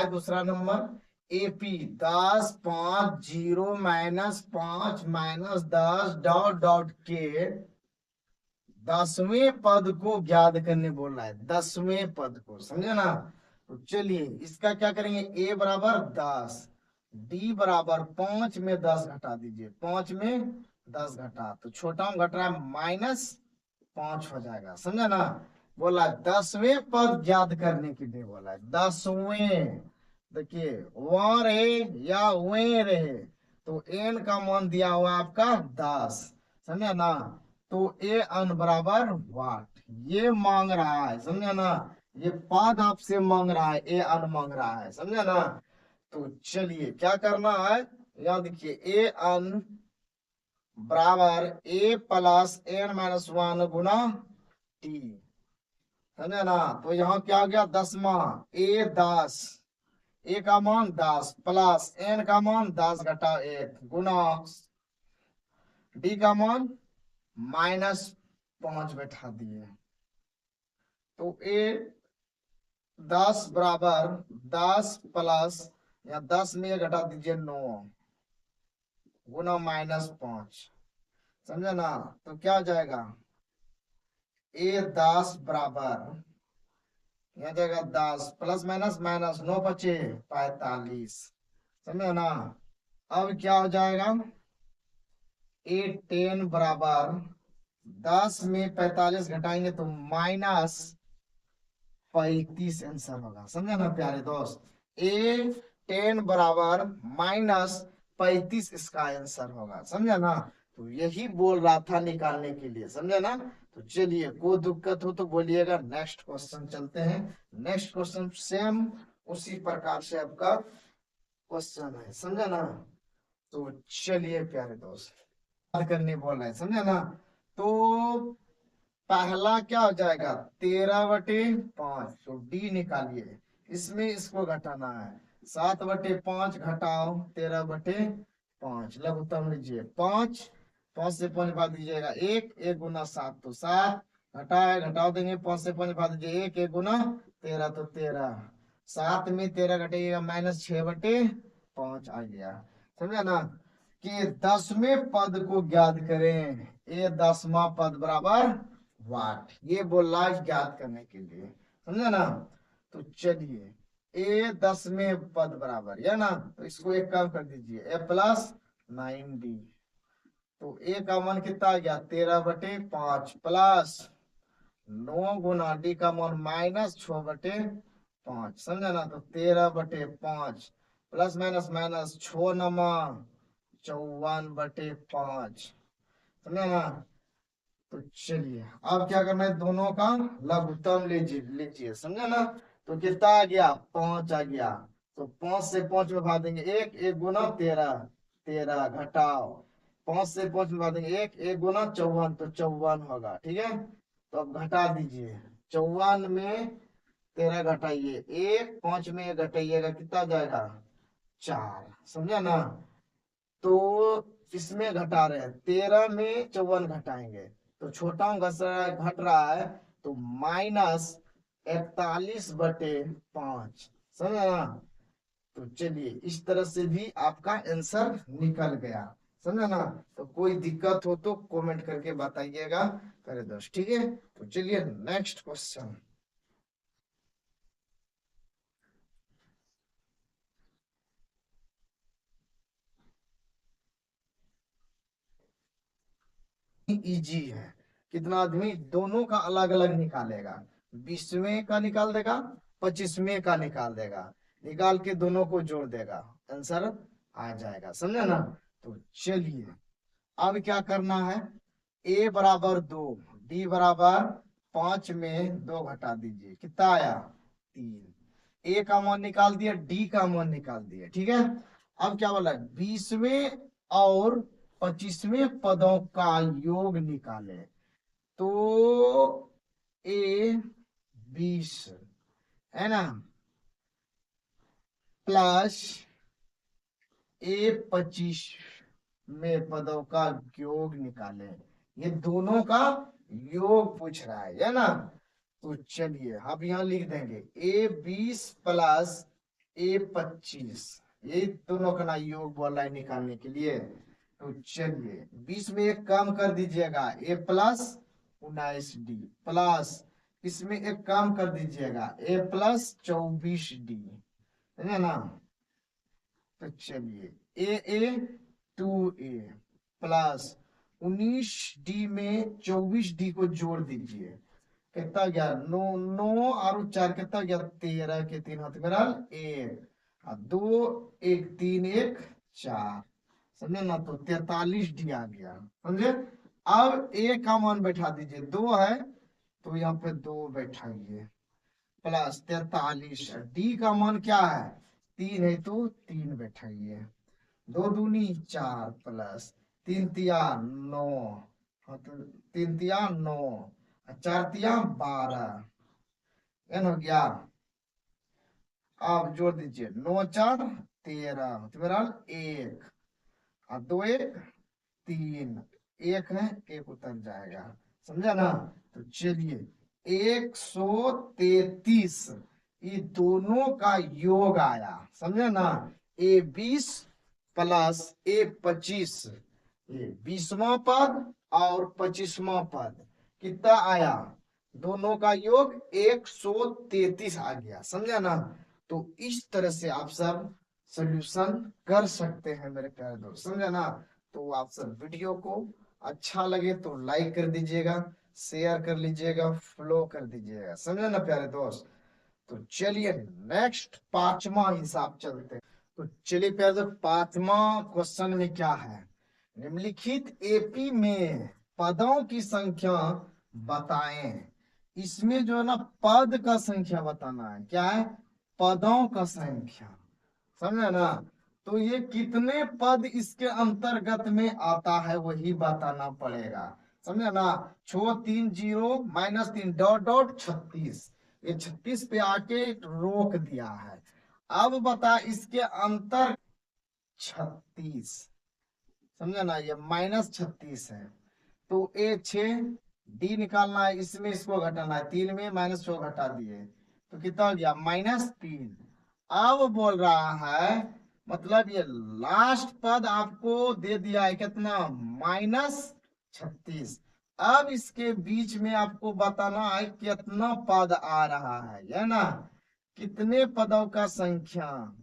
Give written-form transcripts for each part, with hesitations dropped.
दूसरा number AP 10, 5, 0, -5 -10 dot dot के 10वें पद को ज्ञात करने बोल रहा है, 10वें पद को, समझे ना। तो चलिए इसका क्या करेंगे, ए बराबर 10, डी बराबर 5 में 10 घटा दीजिए, 5 में 10 घटा, तो छोटा में घट रहा है -5 हो जाएगा, समझे ना। बोला 10वें पद ज्ञात करने के लिए बोला है, 10वें। देखिए वहां रहे या वे रहे, तो एन का मान दिया हुआ है आपका 10, समझे ना। तो ए अन बराबर वाट ये मांग रहा है, समझे ना। ये पद आपसे मांग रहा है, ए अन मांग रहा है, समझे ना। तो चलिए क्या करना है, यहाँ देखिए ए अन बराबर ए प्लस एन -1 गुना टी, समझे ना। तो यहाँ क्या हो गया, 10वां ए 10, ए का मान 10 प्लस एन का मान 10 घटा 1 गुना डी का मान -5 बैठा दिए। तो ए 10 बराबर 10 प्लस या 10 में घटा दीजिए 9 गुना -5, समझे ना। तो क्या हो जाएगा, ए 10 बराबर यहाँ जाएगा 10 प्लस माइनस माइनस 9 बचे 45, समझे ना। अब क्या हो जाएगा, ए 10 बराबर 10 में 45 घटाएंगे तो -35 आंसर होगा, समझे ना प्यारे दोस्त। ए 10 बराबर -35 इसका आंसर होगा, समझे ना। तो यही बोल रहा था निकालने के लिए, समझे ना। तो चलिए कोई दिक्कत हो तो बोलिएगा, नेक्स्ट क्वेश्चन चलते हैं। नेक्स्ट क्वेश्चन सेम उसी प्रकार से आपका क्वेश्चन है, समझे ना। तो चलिए प्यारे दोस्त याद करने बोल रहे हैं, समझे ना। तो पहला क्या हो जाएगा, 13/5, तो डी निकालिए, इसमें इसको घटाना है, 7/5 घटाओ 13/5, लघुत्तम लीजिए 5, 5 से 5 भाग दीजिएगा 1, 1 गुना 7 तो 7, घटाए घटाओ देंगे 5 से 5 भाग दीजिए 1, 1 गुना 13 तो 13, 7 में 13 घटाइएगा -6/5 आ गया, समझा ना। कि 10वें पद को ज्ञात करें, ए 10वां पद बराबर वाट, ये बोल रहा है ज्ञात करने के लिए, समझा ना। तो चलिए ए 10वें पद बराबर है ना, तो इसको एक काम कर दीजिए, ए प्लस 9d, तो ए का मान कितना आ गया 13/5 प्लस 9 गुना डी का मान -6/5, समझा ना। तो 13/5 प्लस माइनस माइनस 6 नमा 54/5, समझा ना। तो चलिए अब क्या करना है, दोनों का लघुत्तम लीजिए लीजिए, समझा ना। तो कितना आ गया 5 आ गया, तो 5 से 5 में भाग देंगे 1, 1 गुना 13, 13 घटाओ 5 से 5 में भाग देंगे 1, 1 गुना 54 तो 54 होगा, ठीक है। तो अब घटा दीजिए, 54 में 13 घटाइए 1, 5 में 1 घटाइएगा कितना आ जाएगा 4, समझा ना। तो इसमें घटा रहे हैं 13 में 54 घटाएंगे तो छोटा घट रहा है, तो -41/5, समझा ना। तो चलिए इस तरह से भी आपका आंसर निकल गया, समझा ना। तो कोई दिक्कत हो तो कमेंट करके बताइएगा मेरे दोस्त, ठीक है। तो चलिए नेक्स्ट क्वेश्चन। इजी है, कितना आदमी दोनों का अलग अलग निकालेगा, 20वें का निकाल देगा, 25वें का निकाल देगा, निकाल के दोनों को जोड़ देगा, आंसर आ जाएगा, समझे ना। तो चलिए अब क्या करना है, ए बराबर 2, डी बराबर 5 में 2 घटा दीजिए कितना आया 3, ए का मान निकाल दिया, डी का मान निकाल दिया, ठीक है। अब क्या बोला, 20वें और 25वें पदों का योग निकाले, तो ए 20 है ना प्लस ए 25 में पदों का योग निकाले, ये दोनों का योग पूछ रहा है ना। तो चलिए अब यहाँ लिख देंगे ए 20 प्लस A25, यही दोनों का ना योग बोल रहा है निकालने के लिए। तो चलिए 20 में एक काम कर दीजिएगा, A प्लस 19D प्लस इसमें एक काम कर दीजिएगा, A प्लस 24D, है ना। तो चलिए A 2A प्लस 19D में 24D को जोड़ दीजिए, कितना गया 9, 9 और 4 कितना गया 13 के 3 हाथ मेरा 1 और 2 1 3 1 4, समझे ना। तो 43D आ गया, समझे। अब A का मान बैठा दीजिए, 2 है तो यहाँ पे 2 बैठाइए प्लस 43, D का मान क्या है 3 है तो 3 बैठाइए, 2 दूनी 4 प्लस 3 तिया 9, हाँ तो 3 तिया 9 4 तिया 12, एन हो गया। आप जोड़ दीजिए 9 4 13 तो मेरा 1 और 2 1 3, 1 है 1 उतर जाएगा, समझा ना। तो चलिए 133 ये दोनों का योग आया, समझा ना। A20 प्लस A25, ये 20वां पद और 25वां पद कितना आया, दोनों का योग 133 आ गया, समझा ना। तो इस तरह से आप सब सोल्यूशन कर सकते हैं मेरे प्यारे दोस्त, समझा ना। तो आप सब वीडियो को अच्छा लगे तो लाइक कर दीजिएगा, शेयर कर लीजिएगा, फॉलो कर दीजिएगा, समझा ना प्यारे दोस्त। तो चलिए नेक्स्ट 5वां हिसाब चलते हैं। तो चलिए प्यारे दोस्त 5वां क्वेश्चन में क्या है, निम्नलिखित एपी में पदों की संख्या बताएं। इसमें जो है ना पद का संख्या बताना है, क्या है पदों का संख्या, समझे ना। तो ये कितने पद इसके अंतर्गत में आता है वही बताना पड़ेगा, समझे ना। छो 3 0 -3 डॉट डॉट 36, ये 36 पे आके रोक दिया है। अब बता इसके अंतर 36, समझे ना, ये -36 है। तो A6D निकालना है, इसमें इसको घटाना है, 3 में -6 घटा दिए तो कितना हो गया -3। अब बोल रहा है मतलब ये लास्ट पद आपको दे दिया है कितना -36। अब इसके बीच में आपको बताना है कितना पद आ रहा है ना, कितने पदों का संख्या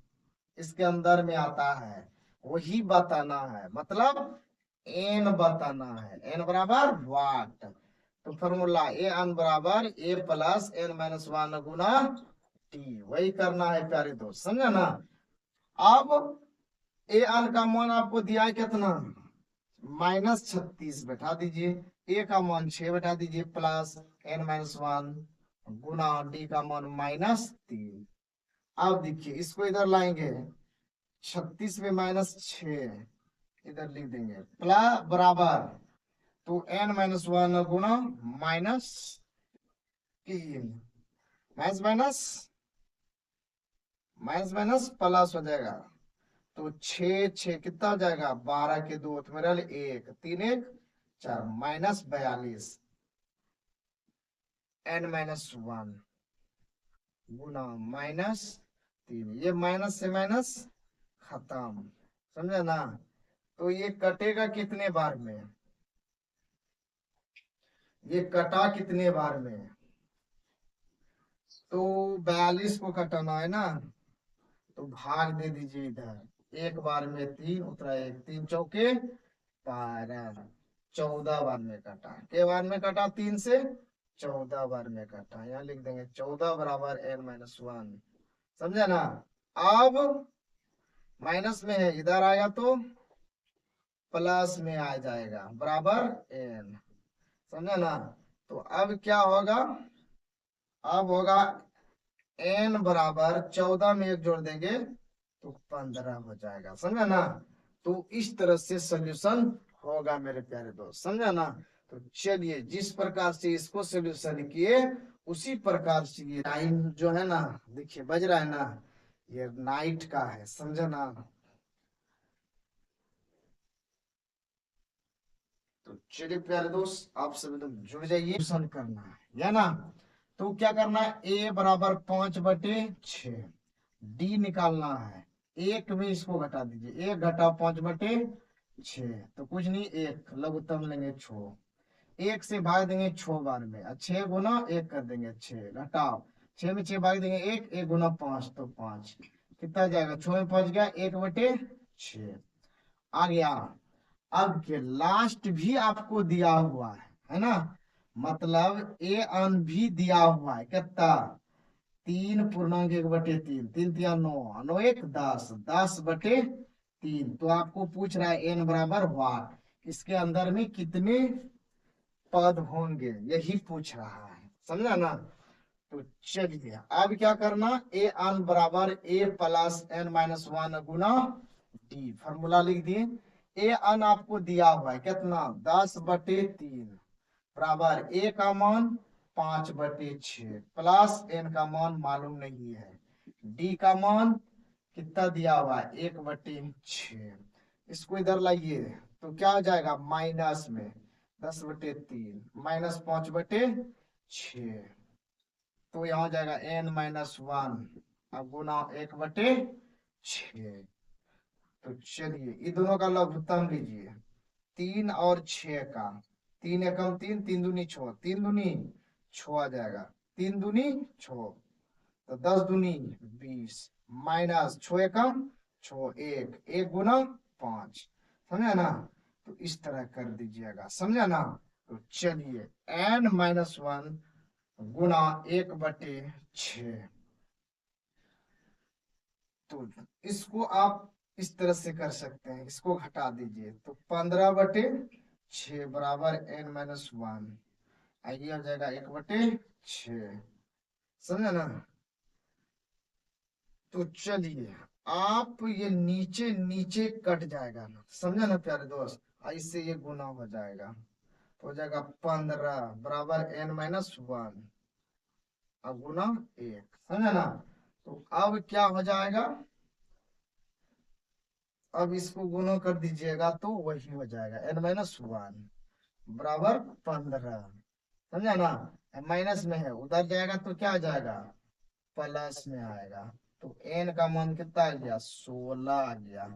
इसके अंदर में आता है वही बताना है, मतलब एन बताना है, एन बराबर वाट। तो फॉर्मूला ए एन बराबर ए प्लस एन माइनस 1 गुना टी, वही करना है प्यारे दोस्त, समझा ना। अब ए एन का मान आपको दिया है कितना -36 बैठा दीजिए, ए का मान 6 बैठा दीजिए प्लस एन माइनस 1 गुना डी का मान -3। अब देखिए इसको इधर लाएंगे, 36 में -6 इधर लिख देंगे प्लस बराबर, तो n -1 गुना -3, minus minus minus minus plus हो जाएगा। तो 6 6 कितना हो जाएगा 12 के 2 तो मेरा 1 3 1 4 -42 n-1 गुना -3, ये माइनस से माइनस खत्म, समझे ना। तो ये कटेगा कितने बार में, ये कटा कितने बार में, तो 42 को कटाना है ना, तो भाग दे दीजिए इधर, एक बार में 3 उतरा, 1 3 चौके 12, 14 बार में कटा, के बार में कटा 3 से 14 बार में कटा, यहाँ लिख देंगे 14 बराबर n-1, समझे ना। अब माइनस में है, इधर आया तो प्लस में आ जाएगा बराबर n, समझे ना। तो अब क्या होगा, अब होगा n बराबर 14 में 1 जोड़ देंगे तो 15 हो जाएगा, समझा ना। तो इस तरह से सोल्यूशन होगा मेरे प्यारे दोस्त, समझा ना। तो चलिए जिस प्रकार से इसको सोल्यूशन किए उसी प्रकार से ये टाइम जो है ना, देखिए बज रहा है ना, ये नाइट का है, समझा ना। तो चलिए प्यारे दोस्त आप सब एकदम जुड़ जाइए, सोल्यूशन करना है ना। तो क्या करना है, a बराबर 5/6 डी निकालना है। एक में इसको घटा दीजिए, 1 - 5/6, तो कुछ नहीं, एक लघुत्तम लेंगे 6, 1 से भाग देंगे 6 बार में, 6 × 1 कर देंगे 6, घटाओ 6 में 6 भाग देंगे 1 × 5 तो 5, कितना जाएगा 6 में 5 गया 1/6 आ गया। अब के लास्ट भी आपको दिया हुआ है ना, मतलब ए अन भी दिया हुआ है, कितना 3 पूर्णांक 1/3, 3 × 3 = 9, 9 × 1 = 10, 10/3। तो आपको पूछ रहा है n बराबर वाट, इसके अंदर में कितने पद होंगे, यही पूछ रहा है, समझा ना। तो चलिए अब क्या करना, ए अन बराबर ए प्लस n - 1 गुना डी, फॉर्मूला लिख दिए। ए अन आपको दिया हुआ है कितना 10/3 बराबर ए का मान 5/6 प्लस n का मान मालूम नहीं है, डी का मान कितना दिया हुआ है 1/6। इसको इधर लाइए तो क्या हो जाएगा माइनस में 10/3 - 5/6, तो यहाँ हो जाएगा n - 1 अब गुना 1/6। तो चलिए ये दोनों का लघुत्तम लीजिए, 3 और 6 का, 3 एकम 3, 3 दूनी 6, 3 दूनी 6 आ जाएगा, 3 दूनी 6, तो 10 दूनी 20 माइनस 6 एकम 6, 1 गुना 5, समझा ना। तो इस तरह कर दीजिएगा, समझा ना। तो चलिए n - 1 गुना 1/6, तो इसको आप इस तरह से कर सकते हैं, इसको घटा दीजिए तो 15/6 बराबर n - 1, आइए हो जाएगा 1/6, समझा ना। तो चलिए आप ये नीचे नीचे कट जाएगा ना, समझा ना प्यारे दोस्त, ऐसे ये गुना हो जाएगा, तो हो जाएगा 15 बराबर n - 1 अब गुना 1, समझा ना। तो अब क्या हो जाएगा, अब इसको गुना कर दीजिएगा तो वही हो जाएगा n - 1 बराबर 15, समझा ना। माइनस में है उधर जाएगा तो क्या आ जाएगा प्लस में आएगा, तो n का मान कितना आ गया 16 आ गया,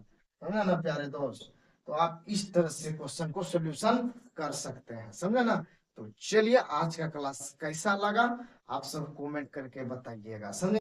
समझा ना प्यारे दोस्त। तो आप इस तरह से क्वेश्चन को सोल्यूशन कर सकते हैं, समझा ना। तो चलिए आज का क्लास कैसा लगा आप सब कमेंट करके बताइएगा, समझे।